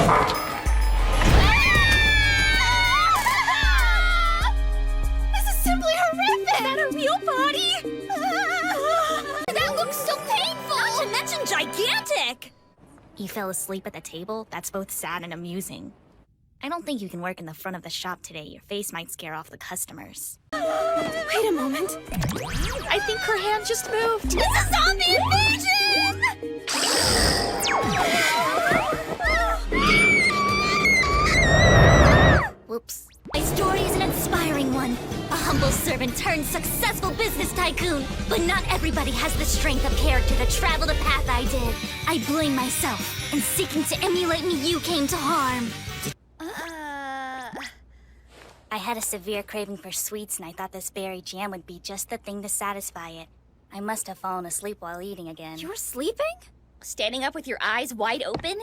This is simply horrific! Is that a real body? That looks so painful! Not to mention gigantic! You fell asleep at the table? That's both sad and amusing. I don't think you can work in the front of the shop today. Your face might scare off the customers. Wait a moment. I think her hand just moved. It's a zombie invasion! Whoops. My story is an inspiring one. A humble servant turned successful business tycoon. But not everybody has the strength of character to travel the path I did. I blame myself. In seeking to emulate me, you came to harm. I had a severe craving for sweets, and I thought this berry jam would be just the thing to satisfy it. I must have fallen asleep while eating again. You were sleeping? Standing up with your eyes wide open?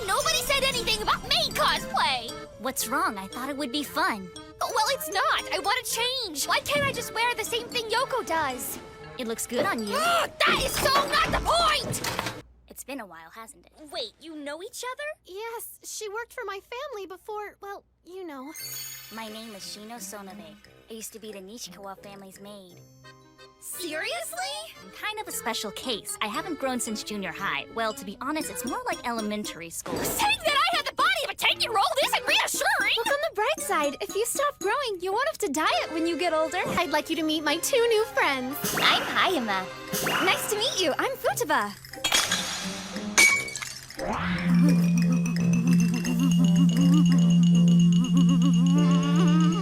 Nobody said anything about maid cosplay! What's wrong? I thought it would be fun. Oh, well, it's not. I want to change. Why can't I just wear the same thing Yoko does? It looks good on you. That is so not the point! It's been a while, hasn't it? Wait, you know each other? Yes, she worked for my family before, well, you know. My name is Shino Sonobe. I used to be the Nishikawa family's maid. Seriously? I'm kind of a special case. I haven't grown since junior high. Well, to be honest, it's more like elementary school. Saying that I have the body of a 10-year-old isn't reassuring! Look on the bright side. If you stop growing, you won't have to diet when you get older. I'd like you to meet my 2 new friends. I'm Hayama. Nice to meet you. I'm Futaba.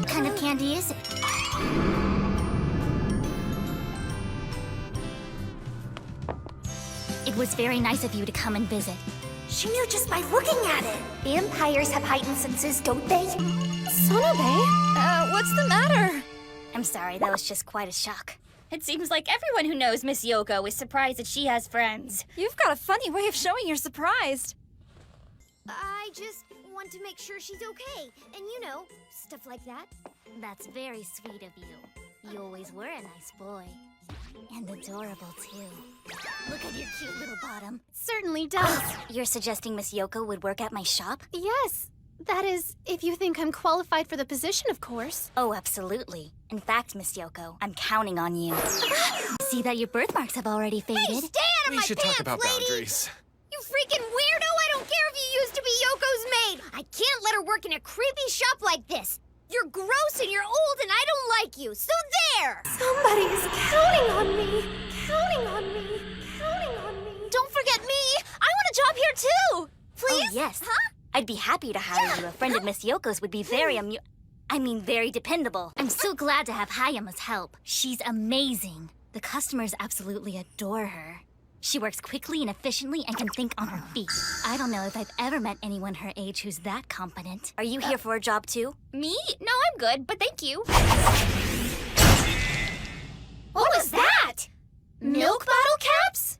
What kind of candy is it? It was very nice of you to come and visit. She knew just by looking at it. Vampires have heightened senses, don't they? Sonobe? What's the matter? I'm sorry, that was just quite a shock. It seems like everyone who knows Miss Yoko is surprised that she has friends. You've got a funny way of showing you're surprised. I just want to make sure she's okay. And you know, stuff like that. That's very sweet of you. You always were a nice boy. And adorable, too. Look at your cute little bottom. Certainly does. You're suggesting Miss Yoko would work at my shop? Yes. That is, if you think I'm qualified for the position, of course. Oh, absolutely. In fact, Miss Yoko, I'm counting on you. See that your birthmarks have already faded? Hey, stay out of We my should pants, talk about lady! boundaries. You freaking weirdo! I don't care if you used to be Yoko's maid! I can't let her work in a creepy shop like this! You're gross and you're old and I don't like you, so there! Somebody is counting on me. Counting on me. Counting on me. Don't forget me! I want a job here too! Please? Oh, yes. Huh? I'd be happy to hire you. A friend of Miss Yoko's would be very very dependable. I'm so glad to have Hayama's help. She's amazing. The customers absolutely adore her. She works quickly and efficiently and can think on her feet. I don't know if I've ever met anyone her age who's that competent. Are you here for a job too? Me? No, I'm good, but thank you. What was that? Milk bottle caps?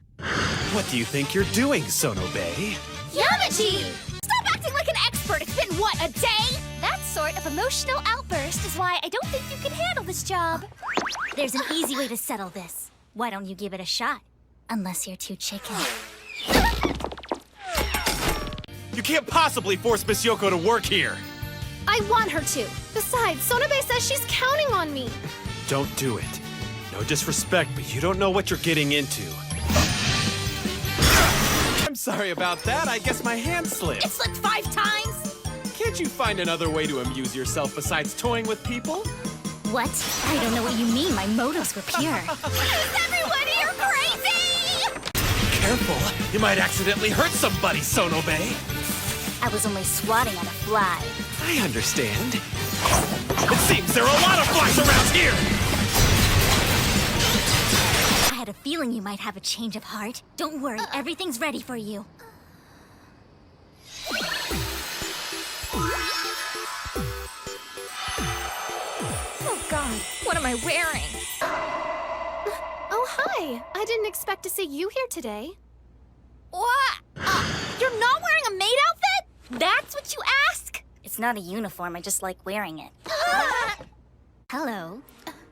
What do you think you're doing, Sonobe? Yamachi! Stop acting like an expert! It's been, what, a day? That sort of emotional outburst is why I don't think you can handle this job. There's an easy way to settle this. Why don't you give it a shot? Unless you're too chicken. You can't possibly force Miss Yoko to work here. I want her to. Besides, Sonobe says she's counting on me. Don't do it. No disrespect, but you don't know what you're getting into. I'm sorry about that. I guess my hand slipped. It slipped 5 times! Can't you find another way to amuse yourself besides toying with people? What? I don't know what you mean. My motives were pure. Is everyone here crazy? Be careful. You might accidentally hurt somebody, Sonobe. I was only swatting at a fly. I understand. It seems there are a lot of flies around here! I had a feeling you might have a change of heart. Don't worry, everything's ready for you. Oh God, what am I wearing? Oh, hi. I didn't expect to see you here today. What? You're not wearing a maid outfit? That's what you ask? It's not a uniform, I just like wearing it. Hello.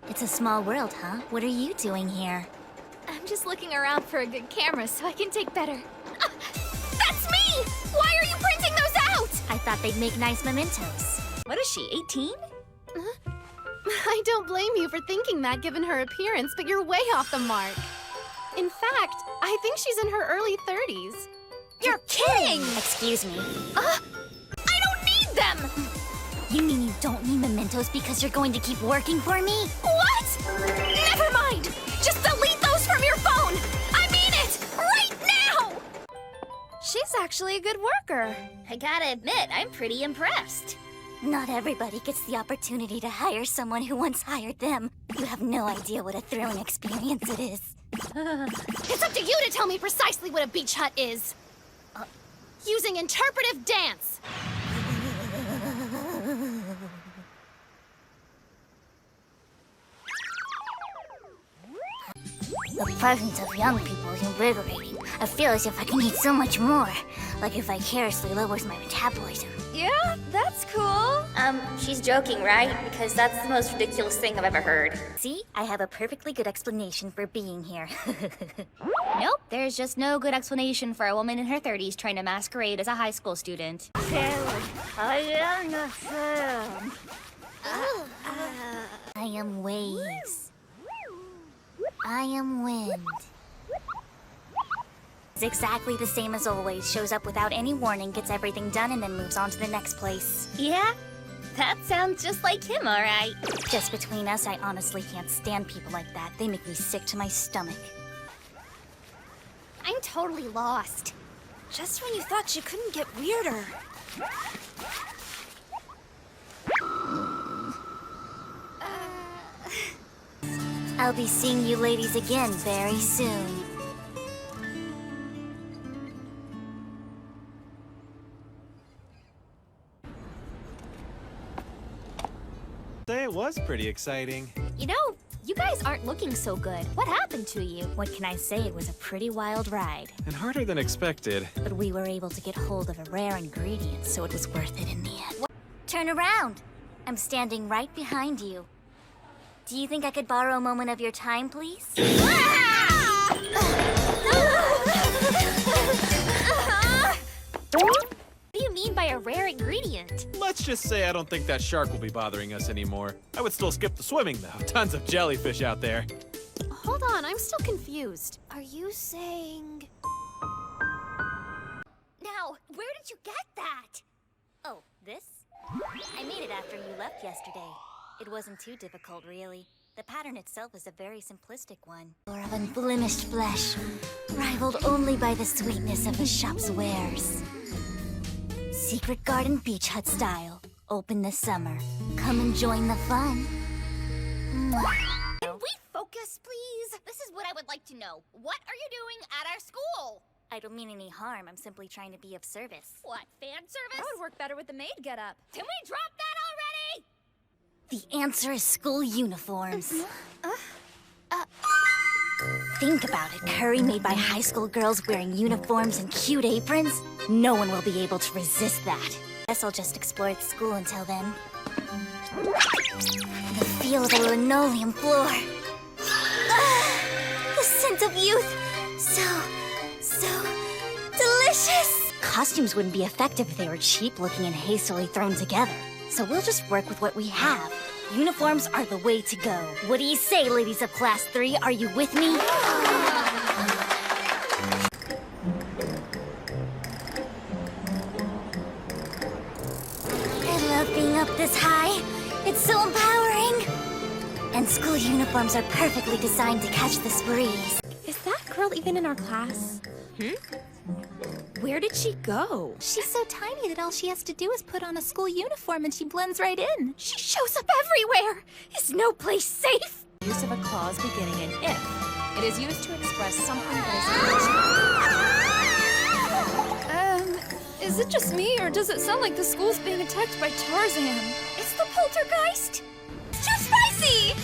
It's a small world, huh? What are you doing here? I'm just looking around for a good camera so I can take better. That's me! Why are you printing those thought they'd make nice mementos. What is she, 18? I don't blame you for thinking that given her appearance, but you're way off the mark. In fact, I think she's in her early 30s. You're kidding! Excuse me. I don't need them! You mean you don't need mementos because you're going to keep working for me? What? Never mind! Just delete those from your phone! I mean it! Right now! She's actually a good worker. I gotta admit, I'm pretty impressed. Not everybody gets the opportunity to hire someone who once hired them. You have no idea what a thrilling experience it is. It's up to you to tell me precisely what a beach hut is. Using interpretive dance. The presence of young people is invigorating. I feel as if I can eat so much more. Like it vicariously lowers my metabolism. Yeah, that's cool. She's joking, right? Because that's the most ridiculous thing I've ever heard. See? I have a perfectly good explanation for being here. Nope, there's just no good explanation for a woman in her 30s trying to masquerade as a high school student. I am waves. I am wind. It's exactly the same as always. Shows up without any warning, gets everything done, and then moves on to the next place. Yeah? That sounds just like him, alright. Just between us, I honestly can't stand people like that. They make me sick to my stomach. I'm totally lost. Just when you thought she couldn't get weirder. I'll be seeing you ladies again very soon. Say it was pretty exciting. You know, you guys aren't looking so good. What happened to you? What can I say? It was a pretty wild ride. And harder than expected. But we were able to get hold of a rare ingredient, so it was worth it in the end. Turn around! I'm standing right behind you. Do you think I could borrow a moment of your time, please? What do you mean by a rare ingredient? Let's just say I don't think that shark will be bothering us anymore. I would still skip the swimming, though. Tons of jellyfish out there. Hold on, I'm still confused. Are you saying... Now, where did you get that? Oh, this? I made it after you left yesterday. It wasn't too difficult, really. The pattern itself is a very simplistic one. Or of unblemished flesh, rivaled only by the sweetness of the shop's wares. Secret Garden Beach Hut style. Open this summer. Come and join the fun. Can we focus, please? This is what I would like to know. What are you doing at our school? I don't mean any harm. I'm simply trying to be of service. What, fan service? That would work better with the maid getup. Can we drop that already? The answer is school uniforms. Think about it. Curry made by high school girls wearing uniforms and cute aprons. No one will be able to resist that. Guess I'll just explore at school until then. The feel of the linoleum floor. The scent of youth. So delicious. Costumes wouldn't be effective if they were cheap looking and hastily thrown together. So we'll just work with what we have. Uniforms are the way to go. What do you say, ladies of Class 3? Are you with me? I love being up this high. It's so empowering. And school uniforms are perfectly designed to catch this breeze. Is that girl even in our class? Where did she go? She's so tiny that all she has to do is put on a school uniform and she blends right in. She shows up everywhere! Is no place safe? Use of a clause beginning in if. It is used to express something that is... Is it just me, or does it sound like the school's being attacked by Tarzan? It's the poltergeist! It's too spicy!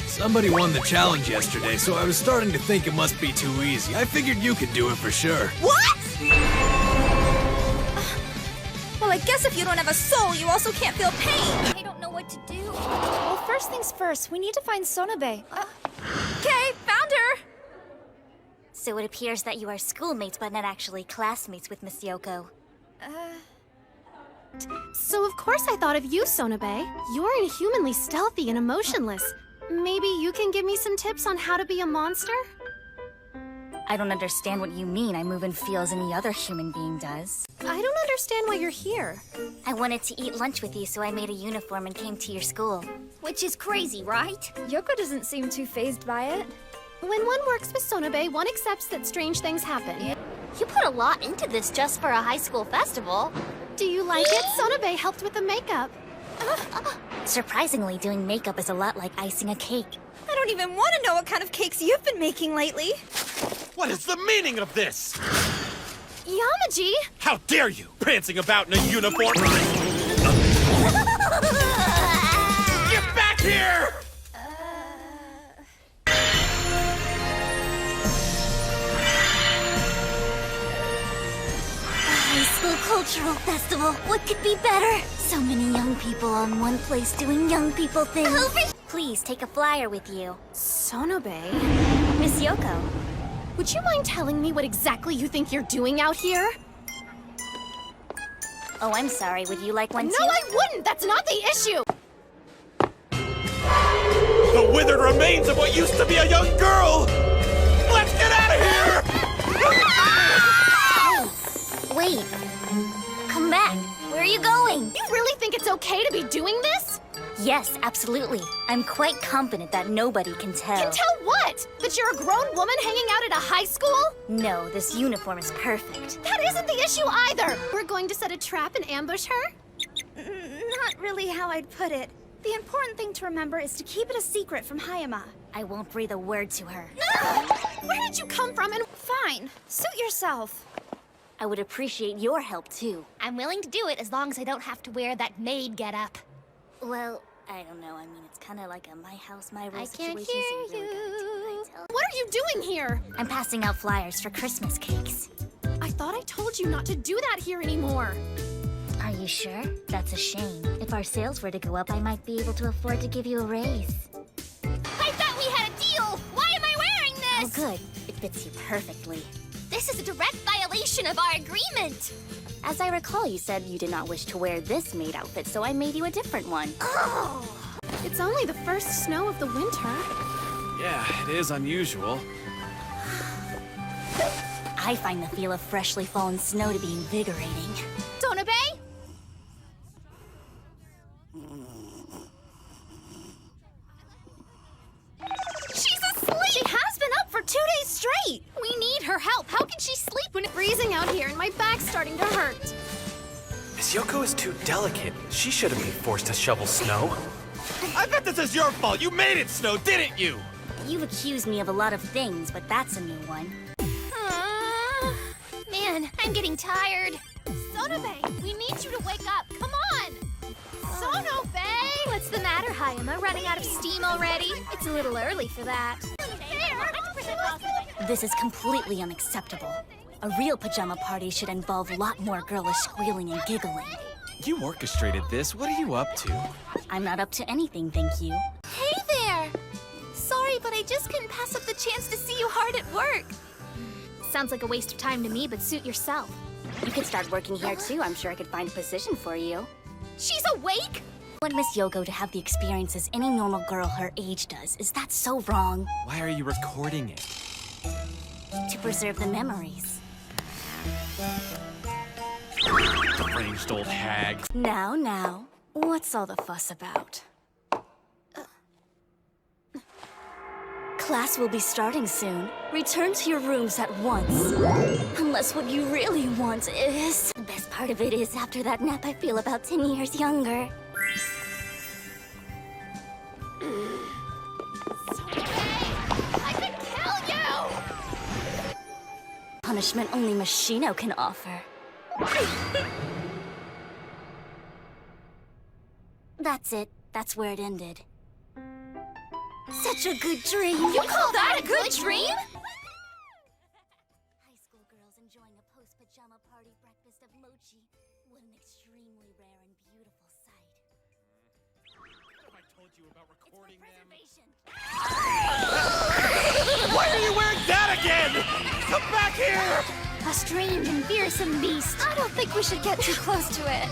Somebody won the challenge yesterday, so I was starting to think it must be too easy. I figured you could do it for sure. What? Well, I guess if you don't have a soul, you also can't feel pain. I don't know what to do. Well, first things first, we need to find Sonobe. Okay, found her! So it appears that you are schoolmates but not actually classmates with Miss Yoko. So of course I thought of you, Sonobe. You're inhumanly stealthy and emotionless. Maybe you can give me some tips on how to be a monster? I don't understand what you mean. I move and feel as any other human being does. I don't understand why you're here. I wanted to eat lunch with you, so I made a uniform and came to your school. Which is crazy, right? Yoko doesn't seem too fazed by it. When one works with Sonobe, one accepts that strange things happen. You put a lot into this just for a high school festival. Do you like it? Sonobe helped with the makeup. Surprisingly, doing makeup is a lot like icing a cake. I don't even want to know what kind of cakes you've been making lately. What is the meaning of this? Yamaji! How dare you, prancing about in a uniform? Get back here! High school cultural festival. What could be better? So many young people on one place doing young people things. Please take a flyer with you. Sonobe? Miss Yoko. Would you mind telling me what exactly you think you're doing out here? Oh, I'm sorry. Would you like one too? No, I wouldn't! That's not the issue! The withered remains of what used to be a young girl! Let's get out of here! Wait. Come back. Where are you going? You really think it's okay to be doing this? Yes, absolutely. I'm quite confident that nobody can tell. Can tell what? That you're a grown woman hanging out at a high school? No, this uniform is perfect. That isn't the issue either! We're going to set a trap and ambush her? Not really how I'd put it. The important thing to remember is to keep it a secret from Hayama. I won't breathe a word to her. Where did you come from and— Fine. Suit yourself. I would appreciate your help too. I'm willing to do it as long as I don't have to wear that maid getup. Well, I don't know. I mean, it's kind of like a my house, my rules I can't situation. hear so you really gotta do what I tell. What are you doing here? I'm passing out flyers for Christmas cakes. I thought I told you not to do that here anymore. Are you sure? That's a shame. If our sales were to go up, I might be able to afford to give you a raise. I thought we had a deal! Why am I wearing Oh, this? good. It fits you perfectly. This is a direct violation of our agreement! As I recall, you said you did not wish to wear this maid outfit, so I made you a different one. Oh! It's only the first snow of the winter. Yeah, it is unusual. I find the feel of freshly fallen snow to be invigorating. Sonobe? She's asleep! She has been up for 2 days straight! We need her help. How can she sleep when It's freezing out here and my back's starting to hurt. Miss Yoko is too delicate. She shouldn't be forced to shovel snow. I bet this is your fault. You made it snow, didn't you? You've accused me of a lot of things, but that's a new one. Man, I'm getting tired. Sonobe, we need you to wake up. Come on! Sonobe! What's the matter, Hayama? Running out of steam already? It's a little early for that. This is completely unacceptable. A real pajama party should involve a lot more girlish squealing and giggling. You orchestrated this. What are you up to? I'm not up to anything, thank you. Hey there! Sorry, but I just couldn't pass up the chance to see you hard at work. Sounds like a waste of time to me, but suit yourself. You could start working here too. I'm sure I could find a position for you. She's awake? I want Miss Yoko to have the experiences any normal girl her age does. Is that so wrong? Why are you recording it? To preserve the memories. Deranged old hag. Now, what's all the fuss about? Class will be starting soon. Return to your rooms at once. Unless what you really want is... The best part of it is, after that nap, I feel about 10 years younger. I could kill you! Punishment only Miss Shino can offer. That's it. That's where it ended. Such a good dream! You call that a good dream? High school girls enjoying a post-pajama party breakfast of mochi. What an extremely rare and beautiful sight. What have I told you about recording them? Preservation! Why are you wearing that again? Come back here! A strange and fearsome beast. I don't think we should get too close to it.